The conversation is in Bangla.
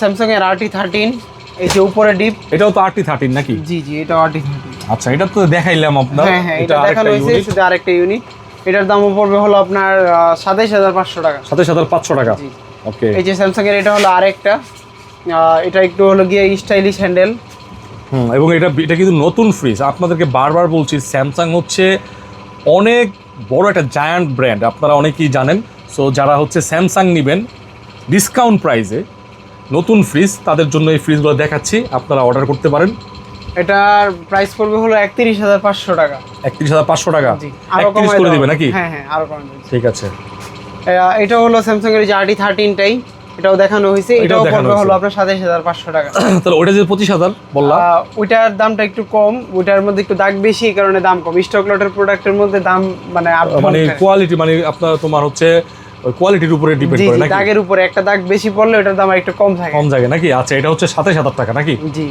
স্যামসাং এর RT13 এই যে উপরে ডিপ, এটাও তো RT13 নাকি? জি জি, এটা RT13। আচ্ছা, এটা তো দেখাইলাম আপনার। হ্যাঁ, এটা দেখানো হয়েছে, শুধু আরেকটা ইউনিট। এটার দাম পড়বে হলো আপনার 27500 টাকা। 27500 টাকা। জি। ওকে। এই যে স্যামসাং এর এটা হলো আরেকটা, এটা একটু হলো গিয়ে স্টাইলিশ হ্যান্ডেল। এবং এটা কিন্তু নতুন ফ্রিজ। আপনাদেরকে বারবার বলছি, স্যামসাং হচ্ছে অনেক বড় একটা জায়ান্ট ব্র্যান্ড, আপনারা অনেকেই জানেন। সো যারা হচ্ছে স্যামসাং নেবেন ডিসকাউন্ট প্রাইসে নতুন ফ্রিজ, তাদের জন্য এই ফ্রিজগুলো দেখাচ্ছি, আপনারা অর্ডার করতে পারেন। এটার প্রাইস পড়বে হলো 31500 টাকা। 31500 টাকা। জি, আরো 31 করে দিবে নাকি? হ্যাঁ, আরো কম দেবে। ঠিক আছে। এটা হলো স্যামসাং এর যে RT13 টাই, এটাও দেখানো হয়েছে। এটাও পড়বে হলো আপনার 27500 টাকা। তাহলে ওটা যে 25000 বললাম, ওইটার দামটা একটু কম, ওইটার মধ্যে একটু দাগ বেশি, এই কারণে দাম কম। স্টক লটের প্রোডাক্টের মধ্যে দাম মানে কোয়ালিটি, মানে আপনার তোমার হচ্ছে কোয়ালিটির উপরে ডিপেন্ড করে নাকি? দাগের উপরে একটা দাগ বেশি পড়লে ওটার দাম একটু কম থাকে, কম জায়গা নাকি? আচ্ছা, এটা হচ্ছে 27000 টাকা নাকি? জি।